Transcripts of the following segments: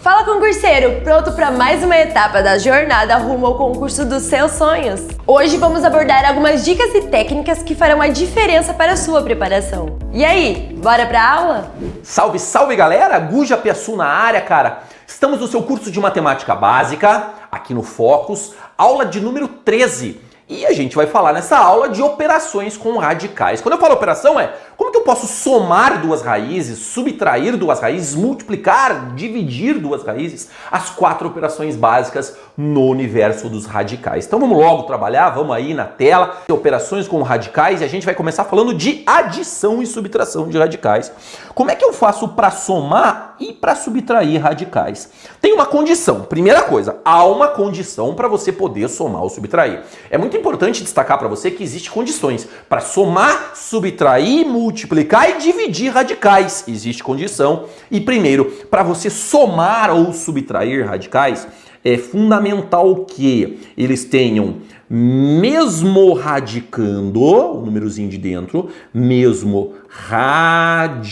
Fala, concurseiro! Pronto para mais uma etapa da jornada rumo ao concurso dos seus sonhos? Hoje vamos abordar algumas dicas e técnicas que farão a diferença para a sua preparação. E aí, bora pra aula? Salve, salve galera! Guja Piaçu na área, cara! Estamos no seu curso de matemática básica, aqui no Focus, aula de número 13. E a gente vai falar nessa aula de operações com radicais. Quando eu falo operação como que eu posso somar duas raízes, subtrair duas raízes, multiplicar, dividir duas raízes, as 4 operações básicas no universo dos radicais. Então vamos logo trabalhar, vamos aí na tela, operações com radicais, e a gente vai começar falando de adição e subtração de radicais. Como é que eu faço para somar e para subtrair radicais? Tem uma condição. Primeira coisa, há uma condição para você poder somar ou subtrair. É muito importante destacar para você que existem condições para somar, subtrair, multiplicar e dividir radicais. Existe condição. E primeiro, para você somar ou subtrair radicais, é fundamental que eles tenham mesmo radicando, o númerozinho de dentro, mesmo radicando,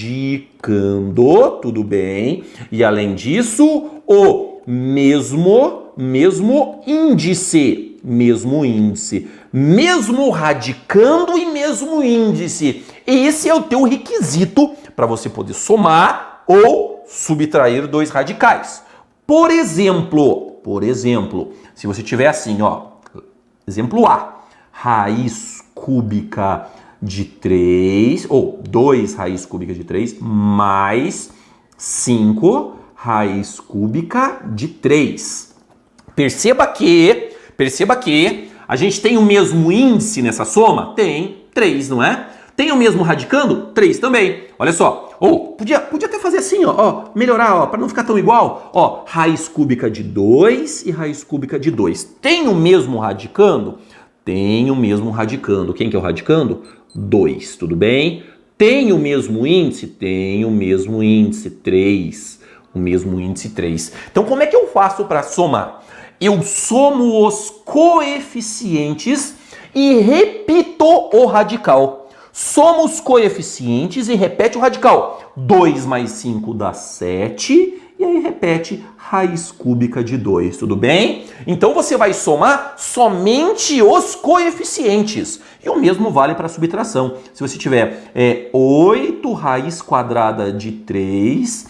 tudo bem? E além disso, o mesmo índice, mesmo radicando e mesmo índice. Esse é o teu requisito para você poder somar ou subtrair dois radicais. Por exemplo, se você tiver assim, ó, exemplo A, raiz cúbica de 3, ou 2 raiz cúbica de 3, mais 5 raiz cúbica de 3. Perceba que a gente tem o mesmo índice nessa soma? Tem, 3, não é? Tem o mesmo radicando? 3 também. Olha só. Ou podia até fazer assim, ó, melhorar, para não ficar tão igual. Ó, raiz cúbica de 2 e raiz cúbica de 2. Tem o mesmo radicando? Tem o mesmo radicando. Quem que é o radicando? 2, tudo bem? Tem o mesmo índice? Tem o mesmo índice, 3. O mesmo índice 3. Então como é que eu faço para somar? Eu somo os coeficientes e repito o radical. Soma os coeficientes e repete o radical. 2 mais 5 dá 7. E aí repete raiz cúbica de 2, tudo bem? Então você vai somar somente os coeficientes. E o mesmo vale para a subtração. Se você tiver 8 raiz quadrada de 3...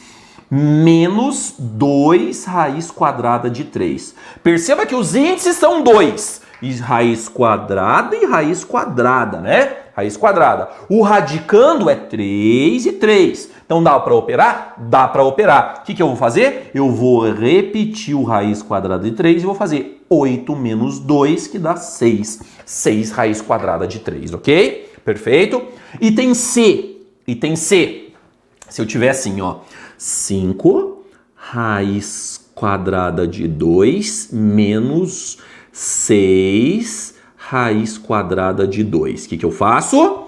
menos 2 raiz quadrada de 3. Perceba que os índices são 2. E raiz quadrada, né? Raiz quadrada. O radicando é 3 e 3. Então dá para operar? Dá para operar. O que eu vou fazer? Eu vou repetir o raiz quadrada de 3 e vou fazer 8 menos 2, que dá 6. 6 raiz quadrada de 3, ok? Perfeito? Item C. Se eu tiver assim, ó, 5 raiz quadrada de 2 menos 6 raiz quadrada de 2. O que eu faço?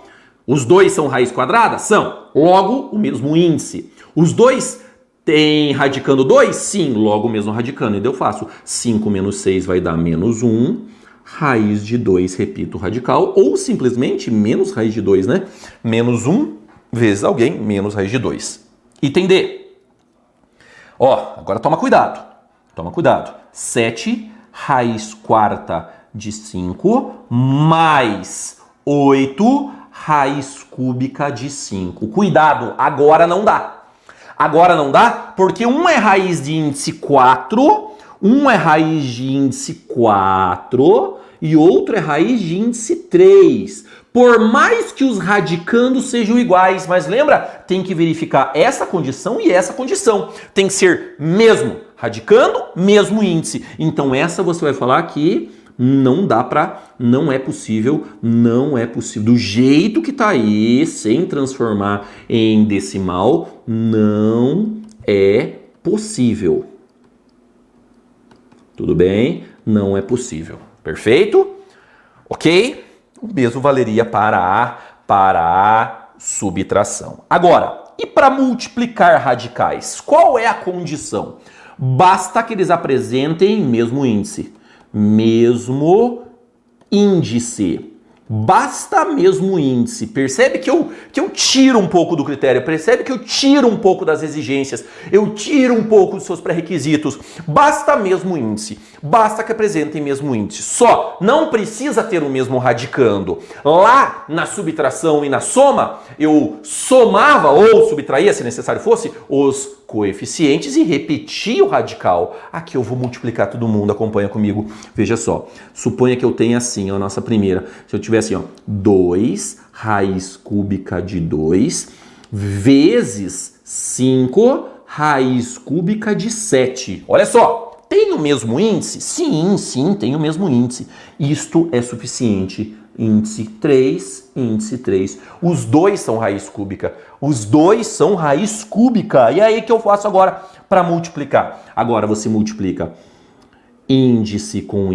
Os dois são raiz quadrada? São. Logo, o mesmo índice. Os dois têm radicando 2? Sim, logo o mesmo radicando. Então eu faço 5 menos 6 vai dar menos 1. Raiz de 2, repito o radical. Ou simplesmente menos raiz de 2, né? Menos 1 vezes alguém, menos raiz de 2. Item D. Ó, agora toma cuidado. 7 raiz quarta de 5 mais 8 raiz cúbica de 5. Cuidado, agora não dá. Porque um é raiz de índice 4, e outro é raiz de índice 3. Por mais que os radicandos sejam iguais, mas lembra, tem que verificar essa condição e essa condição. Tem que ser mesmo radicando, mesmo índice. Então essa você vai falar que não é possível. Do jeito que tá aí, sem transformar em decimal, não é possível. Tudo bem? Não é possível. Perfeito? Ok? O mesmo valeria para a subtração. Agora, e para multiplicar radicais? Qual é a condição? Basta que eles apresentem mesmo índice. basta mesmo índice. Percebe que eu tiro um pouco do critério, percebe que eu tiro um pouco das exigências, eu tiro um pouco dos seus pré-requisitos. Basta mesmo índice, basta que apresentem mesmo índice. Só, não precisa ter o mesmo radicando. Lá na subtração e na soma, eu somava ou subtraía, se necessário fosse, os coeficientes e repetia o radical. Aqui eu vou multiplicar todo mundo, acompanha comigo. Veja só, suponha que eu tenha assim, ó, a nossa primeira. Se eu tiver assim, ó, 2 raiz cúbica de 2 vezes 5 raiz cúbica de 7. Olha só, tem o mesmo índice? Sim, tem o mesmo índice. Isto é suficiente. Índice 3, índice 3. Os dois são raiz cúbica. Os dois são raiz cúbica. E aí que eu faço agora para multiplicar? Agora você multiplica índice com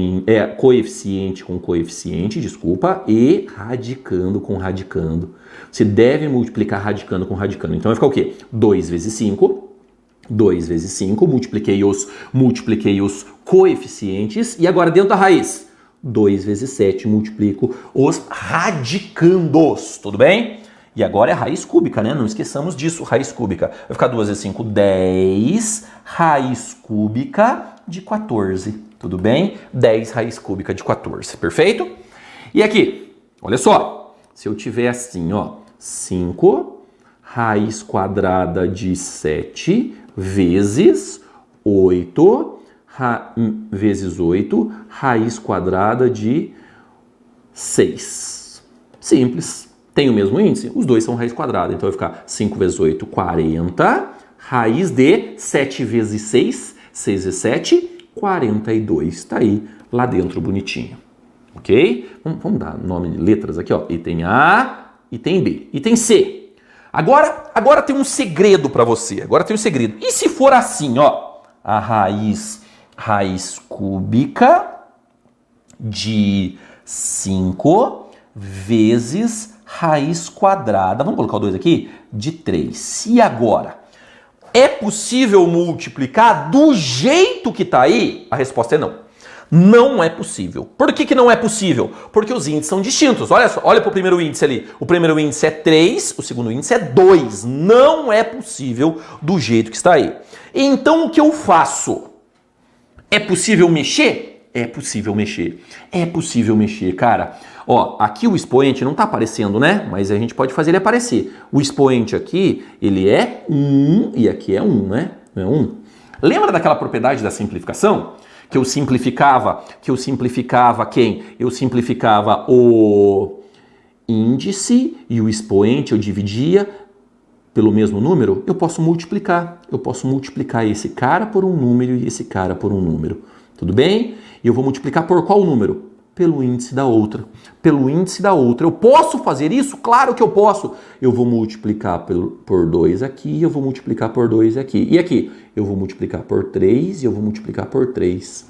coeficiente com coeficiente, desculpa, e radicando com radicando. Você deve multiplicar radicando com radicando. Então vai ficar o quê? 2 vezes 5. 2 vezes 5. Multipliquei os coeficientes. E agora dentro da raiz? 2 vezes 7, multiplico os radicandos, tudo bem? E agora é raiz cúbica, né? Não esqueçamos disso, raiz cúbica. Vai ficar 2 vezes 5, 10 raiz cúbica de 14, tudo bem? 10 raiz cúbica de 14, perfeito? E aqui, olha só, se eu tiver assim, ó, 5 raiz quadrada de 7 vezes 8 vezes 8, raiz quadrada de 6. Simples. Tem o mesmo índice? Os dois são raiz quadrada. Então vai ficar 5 vezes 8, 40. Raiz de 7 vezes 6, 6 vezes 7, 42. Está aí, lá dentro, bonitinho. Ok? Vamos dar nome de letras aqui, ó. Item A, item B, item C. Agora tem um segredo para você. Agora tem um segredo. E se for assim, ó, a raiz cúbica de 5 vezes raiz quadrada, vamos colocar o 2 aqui, de 3. E agora? É possível multiplicar do jeito que está aí? A resposta é não. Não é possível. Por que não é possível? Porque os índices são distintos. Olha só, olha para o primeiro índice ali. O primeiro índice é 3, o segundo índice é 2. Não é possível do jeito que está aí. Então o que eu faço? É possível mexer? É possível mexer. É possível mexer, cara. Ó, aqui o expoente não tá aparecendo, né? Mas a gente pode fazer ele aparecer. O expoente aqui, ele é 1 e aqui é 1, né? Não é 1? Lembra daquela propriedade da simplificação? Que eu simplificava quem? Eu simplificava o índice e o expoente eu dividia pelo mesmo número, eu posso multiplicar. Eu posso multiplicar esse cara por um número e esse cara por um número. Tudo bem? E eu vou multiplicar por qual número? Pelo índice da outra. Pelo índice da outra. Eu posso fazer isso? Claro que eu posso. Eu vou multiplicar por 2 aqui e eu vou multiplicar por 2 aqui. E aqui? Eu vou multiplicar por 3 e eu vou multiplicar por 3.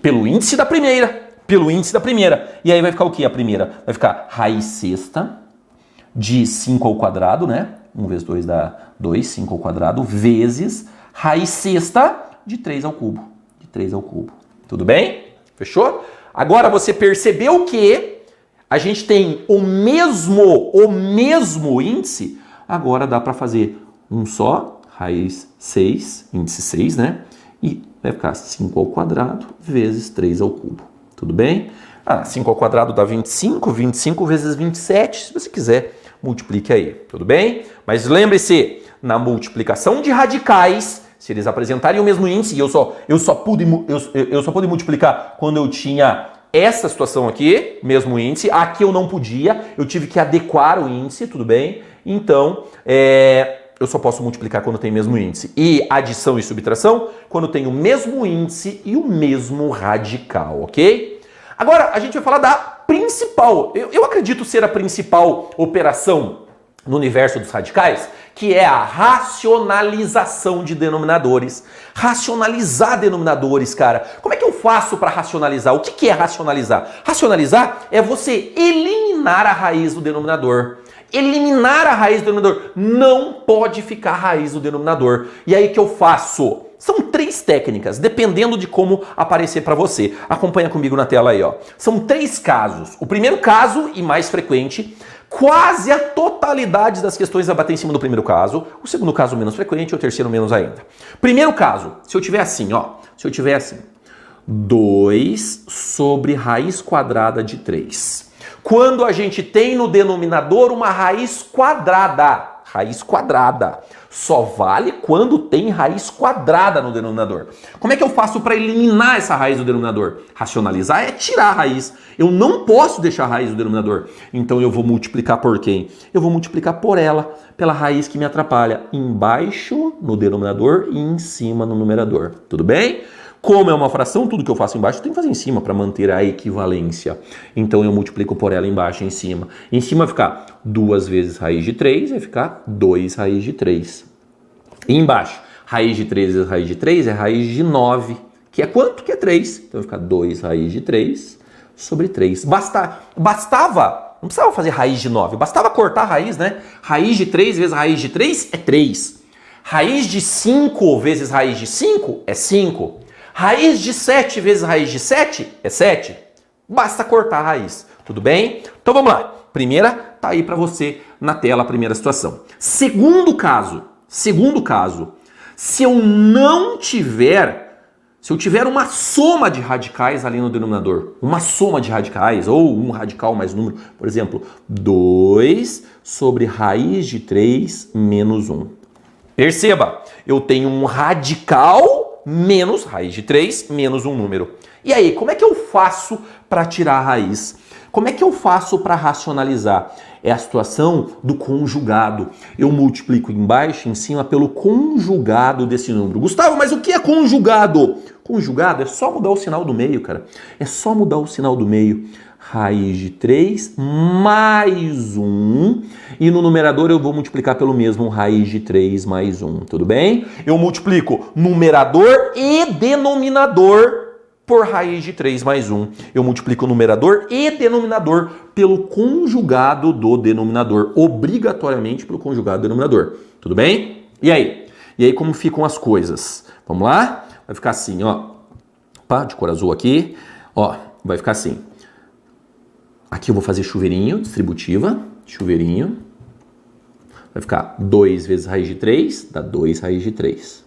Pelo índice da primeira. Pelo índice da primeira. E aí vai ficar o que a primeira? Vai ficar raiz sexta de 5 ao quadrado, né? 1 vezes 2 dá 2, 5 ao quadrado, vezes raiz sexta de 3 ao cubo. De 3 ao cubo. Tudo bem? Fechou? Agora você percebeu que a gente tem o mesmo índice. Agora dá para fazer um só, raiz 6, índice 6, né? E vai ficar 5 ao quadrado vezes 3 ao cubo. Tudo bem? 5 ao quadrado dá 25, 25 vezes 27, se você quiser, multiplique aí, tudo bem? Mas lembre-se, na multiplicação de radicais, se eles apresentarem o mesmo índice, e eu só pude multiplicar quando eu tinha essa situação aqui, mesmo índice, aqui eu não podia, eu tive que adequar o índice, tudo bem? Então, eu só posso multiplicar quando tem o mesmo índice. E adição e subtração, quando tem o mesmo índice e o mesmo radical, ok? Agora, a gente vai falar da principal, eu acredito ser a principal operação no universo dos radicais, que é a racionalização de denominadores. Racionalizar denominadores, cara. Como é que eu faço para racionalizar? O que é racionalizar? Racionalizar é você eliminar a raiz do denominador. Eliminar a raiz do denominador. Não pode ficar a raiz do denominador. E aí o que eu faço? São 3 3 técnicas, dependendo de como aparecer para você. Acompanha comigo na tela aí, ó. São 3 casos. O primeiro caso, e mais frequente, quase a totalidade das questões vai bater em cima do primeiro caso. O segundo caso menos frequente, o terceiro menos ainda. Primeiro caso, se eu tiver assim, ó. Se eu tiver assim, 2 sobre raiz quadrada de 3. Quando a gente tem no denominador uma raiz quadrada. Raiz quadrada. Só vale quando tem raiz quadrada no denominador. Como é que eu faço para eliminar essa raiz do denominador? Racionalizar é tirar a raiz. Eu não posso deixar a raiz do denominador. Então eu vou multiplicar por quem? Eu vou multiplicar por ela, pela raiz que me atrapalha. Embaixo no denominador e em cima no numerador. Tudo bem? Como é uma fração, tudo que eu faço embaixo eu tenho que fazer em cima para manter a equivalência. Então eu multiplico por ela embaixo e em cima. Em cima vai ficar 2 vezes raiz de 3, vai ficar 2 raiz de 3. E embaixo, raiz de 3 vezes raiz de 3 é raiz de 9, que é quanto? Que é 3. Então vai ficar 2 raiz de 3 sobre 3. Bastava, não precisava fazer raiz de 9, bastava cortar a raiz, né? Raiz de 3 vezes raiz de 3 é 3. Raiz de 5 vezes raiz de 5 é 5. Raiz de 7 vezes raiz de 7 é 7. Basta cortar a raiz, tudo bem? Então vamos lá. Primeira, tá aí para você na tela a primeira situação. Segundo caso, se eu tiver uma soma de radicais ali no denominador, uma soma de radicais, ou um radical mais número, por exemplo, 2 sobre raiz de 3 menos 1. Perceba, eu tenho um radical menos raiz de 3 menos um número. E aí, como é que eu faço para tirar a raiz? Como é que eu faço para racionalizar? É a situação do conjugado. Eu multiplico embaixo e em cima pelo conjugado desse número. Gustavo, mas o que é conjugado? Conjugado é só mudar o sinal do meio, cara. É só mudar o sinal do meio. Raiz de 3 mais 1. E no numerador eu vou multiplicar pelo mesmo raiz de 3 mais 1. Tudo bem? Eu multiplico numerador e denominador por raiz de 3 mais 1. Eu multiplico o numerador e denominador pelo conjugado do denominador. Obrigatoriamente pelo conjugado do denominador. Tudo bem? E aí? E aí como ficam as coisas? Vamos lá? Vai ficar assim, ó. Opa, de cor azul aqui. Ó, vai ficar assim. Aqui eu vou fazer chuveirinho, distributiva. Chuveirinho. Vai ficar 2 vezes raiz de 3, dá 2 raiz de 3.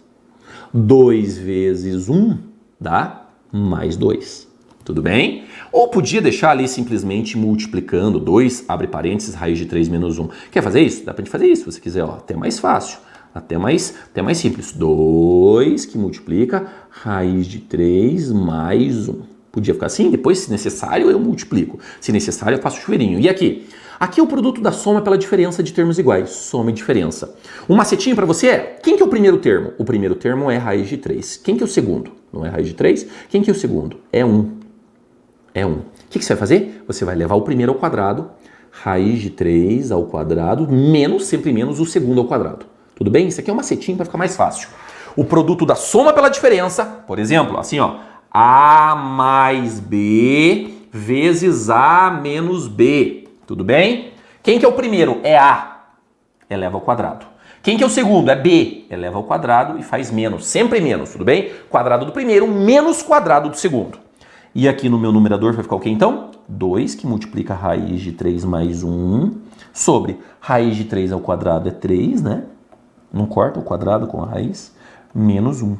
2 vezes 1 dá mais 2. Tudo bem? Ou podia deixar ali simplesmente multiplicando 2, abre parênteses, raiz de 3 menos 1. Quer fazer isso? Dá pra gente fazer isso, se você quiser, ó, até mais fácil, até mais simples. 2 que multiplica raiz de 3 mais 1. Podia ficar assim, depois, se necessário, eu multiplico. Se necessário, eu faço chuveirinho. E aqui? Aqui é o produto da soma pela diferença de termos iguais. Soma e diferença. Um macetinho para você é, quem que é o primeiro termo? O primeiro termo é raiz de 3. Quem que é o segundo? Não é raiz de 3? Quem que é o segundo? É 1. É 1. O que você vai fazer? Você vai levar o primeiro ao quadrado, raiz de 3 ao quadrado, menos, sempre menos, o segundo ao quadrado. Tudo bem? Isso aqui é um macetinho para ficar mais fácil. O produto da soma pela diferença, por exemplo, assim, ó, A mais B vezes A menos B. Tudo bem? Quem que é o primeiro? É A. Eleva ao quadrado. Quem que é o segundo? É B. Eleva ao quadrado e faz menos. Sempre menos, tudo bem? Quadrado do primeiro menos quadrado do segundo. E aqui no meu numerador vai ficar o que então? 2, que multiplica raiz de 3 mais 1, sobre raiz de 3 ao quadrado é 3, né? Não corta o quadrado com a raiz. Menos 1.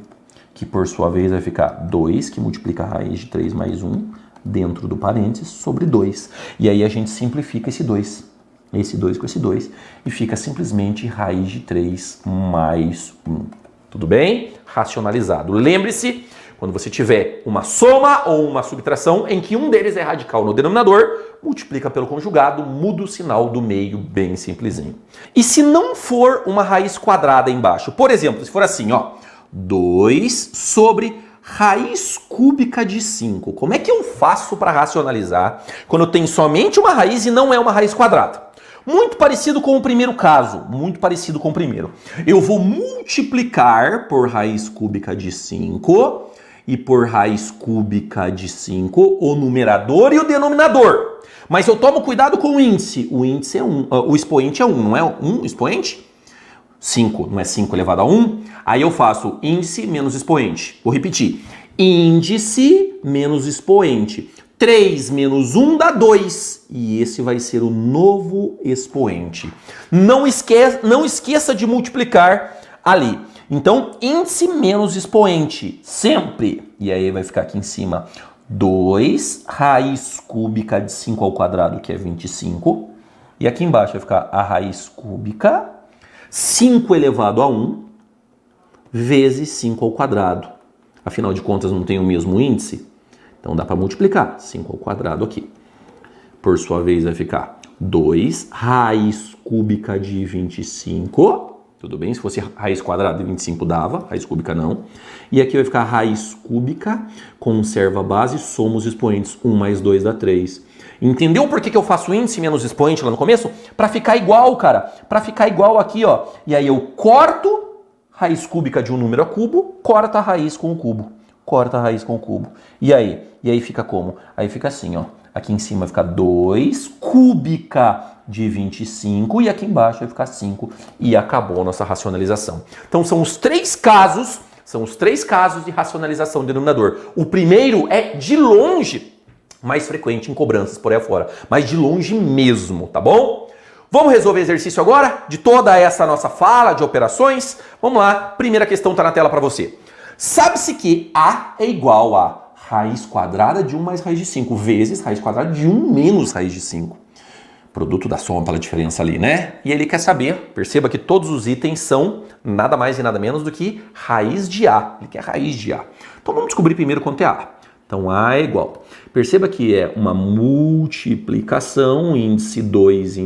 Que por sua vez vai ficar 2, que multiplica a raiz de 3 mais 1, dentro do parênteses, sobre 2. E aí a gente simplifica esse 2 com esse 2, e fica simplesmente raiz de 3 mais 1. Tudo bem? Racionalizado. Lembre-se, quando você tiver uma soma ou uma subtração em que um deles é radical no denominador, multiplica pelo conjugado, muda o sinal do meio, bem simplesinho. E se não for uma raiz quadrada embaixo? Por exemplo, se for assim, ó, 2 sobre raiz cúbica de 5. Como é que eu faço para racionalizar quando eu tenho somente uma raiz e não é uma raiz quadrada? Muito parecido com o primeiro caso, muito parecido com o primeiro. Eu vou multiplicar por raiz cúbica de 5 e por raiz cúbica de 5 o numerador e o denominador. Mas eu tomo cuidado com o índice. O índice é 1, o expoente é 1, não é 1 expoente? 5 não é 5 elevado a 1? Aí eu faço índice menos expoente. Vou repetir. Índice menos expoente. 3 menos 1 dá 2. E esse vai ser o novo expoente. Não esqueça de multiplicar ali. Então, índice menos expoente. Sempre. E aí vai ficar aqui em cima 2 raiz cúbica de 5 ao quadrado, que é 25. E aqui embaixo vai ficar a raiz cúbica, 5 elevado a 1, vezes 5 ao quadrado. Afinal de contas, não tem o mesmo índice? Então dá para multiplicar. 5 ao quadrado aqui. Por sua vez, vai ficar 2 raiz cúbica de 25. Tudo bem? Se fosse raiz quadrada de 25 dava, raiz cúbica não. E aqui vai ficar raiz cúbica, conserva a base, soma os expoentes. 1 mais 2 dá 3. Entendeu por que eu faço índice menos expoente lá no começo? Para ficar igual, cara. Para ficar igual aqui, ó. E aí eu corto raiz cúbica de um número a cubo, corta a raiz com o cubo. Corta a raiz com o cubo. E aí? E aí fica como? Aí fica assim, ó. Aqui em cima fica 2 cúbica de 25 e aqui embaixo vai ficar 5 e acabou a nossa racionalização. Então são os três casos de racionalização do denominador. O primeiro é de longe mais frequente em cobranças por aí afora, mas de longe mesmo, tá bom? Vamos resolver exercício agora de toda essa nossa fala de operações? Vamos lá, primeira questão está na tela para você. Sabe-se que A é igual a raiz quadrada de 1 mais raiz de 5 vezes raiz quadrada de 1 menos raiz de 5. Produto da soma pela diferença ali, né? E ele quer saber, perceba que todos os itens são nada mais e nada menos do que raiz de A. Ele quer raiz de A. Então vamos descobrir primeiro quanto é A. Então A é igual. Perceba que é uma multiplicação, índice 2,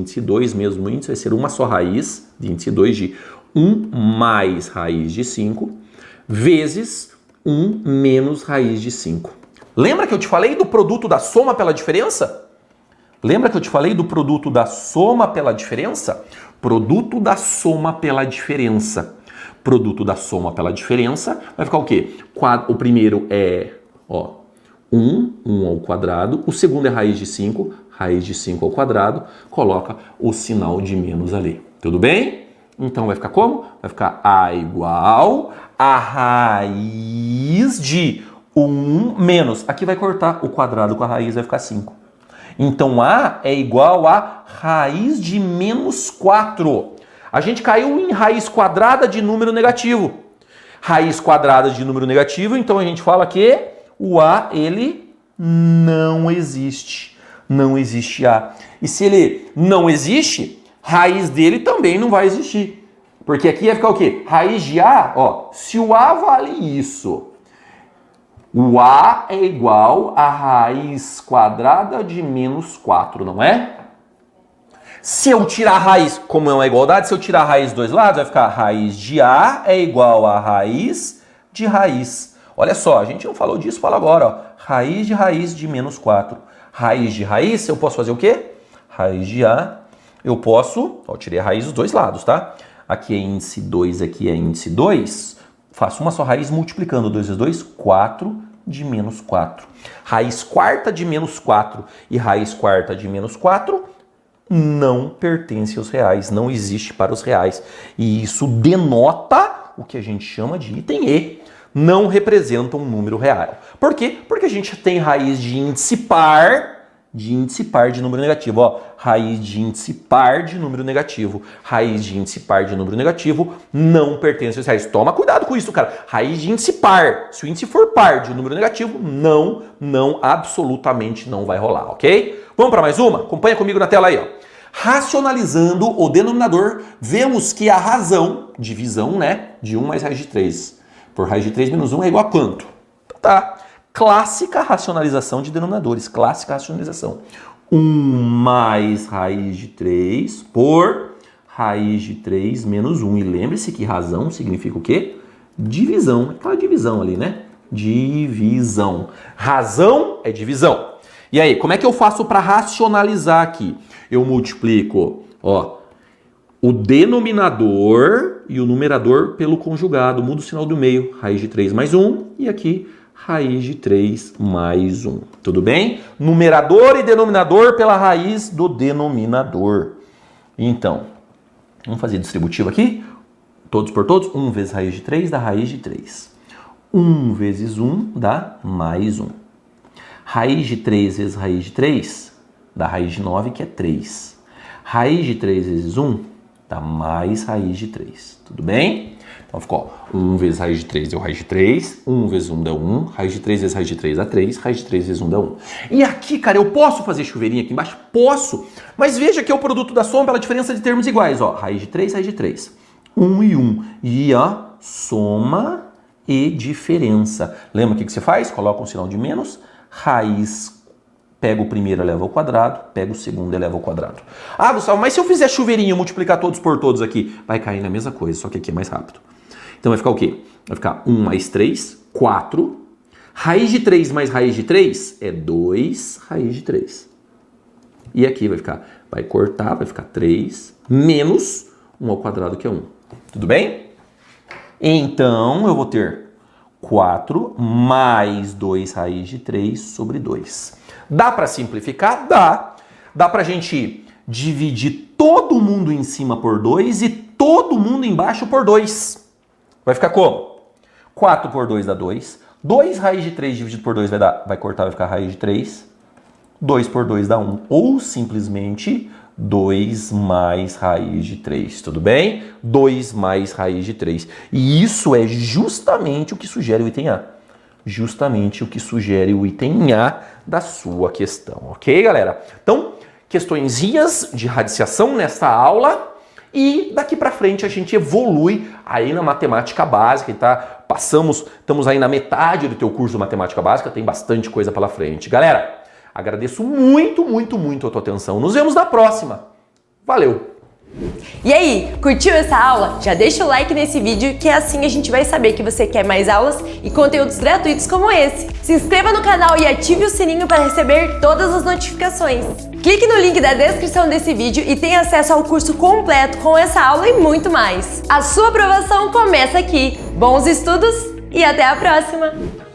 mesmo índice, vai ser uma só raiz, de índice 2 de 1 mais raiz de 5, vezes 1 menos raiz de 5. Lembra que eu te falei do produto da soma pela diferença? Lembra que eu te falei do produto da soma pela diferença? Produto da soma pela diferença. Produto da soma pela diferença vai ficar o quê? O primeiro é, ó, 1 ao quadrado. O segundo é raiz de 5 ao quadrado. Coloca o sinal de menos ali. Tudo bem? Então vai ficar como? Vai ficar A igual a raiz de 1 menos. Aqui vai cortar o quadrado com a raiz, vai ficar 5. Então A é igual a raiz de menos 4. A gente caiu em raiz quadrada de número negativo. Raiz quadrada de número negativo, então a gente fala que o A, ele não existe. Não existe A. E se ele não existe, raiz dele também não vai existir. Porque aqui vai ficar o quê? Raiz de A, ó, se o A vale isso, o A é igual a raiz quadrada de menos 4, não é? Se eu tirar a raiz, como é uma igualdade, se eu tirar a raiz dos dois lados, vai ficar raiz de A é igual a raiz de raiz. Olha só, a gente não falou disso, fala agora, ó. Raiz de menos 4. Raiz de raiz, eu posso fazer o quê? Raiz de A, eu posso, ó, eu tirei a raiz dos dois lados, tá? Aqui é índice 2, aqui é índice 2. Faço uma só raiz multiplicando 2 vezes 2, 4 de menos 4. Raiz quarta de menos 4 e raiz quarta de menos 4 não pertence aos reais, não existe para os reais. E isso denota o que a gente chama de item E. Não representa um número real. Por quê? Porque a gente tem raiz de índice par de número negativo. Ó, raiz de índice par de número negativo. Raiz de índice par de número negativo não pertence aos reais. Toma cuidado com isso, cara. Raiz de índice par. Se o índice for par de um número negativo, absolutamente não vai rolar, ok? Vamos para mais uma? Acompanha comigo na tela aí, ó. Racionalizando o denominador, vemos que a razão, divisão, né, de 1 mais raiz de 3 por raiz de 3 menos 1 é igual a quanto? Então tá. Clássica racionalização de denominadores. Clássica racionalização. 1 mais raiz de 3 por raiz de 3 menos 1. E lembre-se que razão significa o quê? Divisão. Aquela divisão ali, né? Divisão. Razão é divisão. E aí, como é que eu faço para racionalizar aqui? Eu multiplico, ó, o denominador e o numerador pelo conjugado. Mudo o sinal do meio. Raiz de 3 mais 1. E aqui, raiz de 3 mais 1. Tudo bem? Numerador e denominador pela raiz do denominador. Então, vamos fazer distributivo aqui. Todos por todos? 1 vezes raiz de 3 dá raiz de 3. 1 vezes 1 dá mais 1. Raiz de 3 vezes raiz de 3 dá raiz de 9, que é 3. Raiz de 3 vezes 1 dá mais raiz de 3. Tudo bem? Então ficou 1 vezes raiz de 3 deu raiz de 3, 1 vezes 1 dá 1, raiz de 3 vezes raiz de 3 dá 3, raiz de 3 vezes 1 dá 1. E aqui, cara, eu posso fazer chuveirinho aqui embaixo? Posso! Mas veja que é o produto da soma pela diferença de termos iguais, ó. Raiz de 3, raiz de 3. 1 e 1. E ó, soma e diferença. Lembra o que você faz? Coloca um sinal de menos, raiz, pega o primeiro e eleva ao quadrado, pega o segundo e eleva ao quadrado. Ah, Gustavo, mas se eu fizer chuveirinho e multiplicar todos por todos aqui, vai cair na mesma coisa, só que aqui é mais rápido. Então vai ficar o quê? Vai ficar 1 mais 3, 4. Raiz de 3 mais raiz de 3 é 2 raiz de 3. E aqui vai ficar, vai cortar, vai ficar 3 menos 1 ao quadrado, que é 1. Tudo bem? Então eu vou ter 4 mais 2 raiz de 3 sobre 2. Dá para simplificar? Dá. Dá para a gente dividir todo mundo em cima por 2 e todo mundo embaixo por 2. Vai ficar como? 4 por 2 dá 2. 2 raiz de 3 dividido por 2 vai cortar, vai ficar raiz de 3. 2 por 2 dá 1. Ou simplesmente 2 mais raiz de 3. Tudo bem? 2 mais raiz de 3. E isso é justamente o que sugere o item A. Justamente o que sugere o item A da sua questão. Ok, galera? Então, questõezinhas de radiciação nesta aula. E daqui para frente a gente evolui aí na matemática básica, tá? Estamos aí na metade do teu curso de matemática básica, tem bastante coisa pela frente. Galera, agradeço muito, muito, muito a tua atenção. Nos vemos na próxima. Valeu! E aí, curtiu essa aula? Já deixa o like nesse vídeo, que assim a gente vai saber que você quer mais aulas e conteúdos gratuitos como esse. Se inscreva no canal e ative o sininho para receber todas as notificações. Clique no link da descrição desse vídeo e tenha acesso ao curso completo com essa aula e muito mais. A sua aprovação começa aqui. Bons estudos e até a próxima!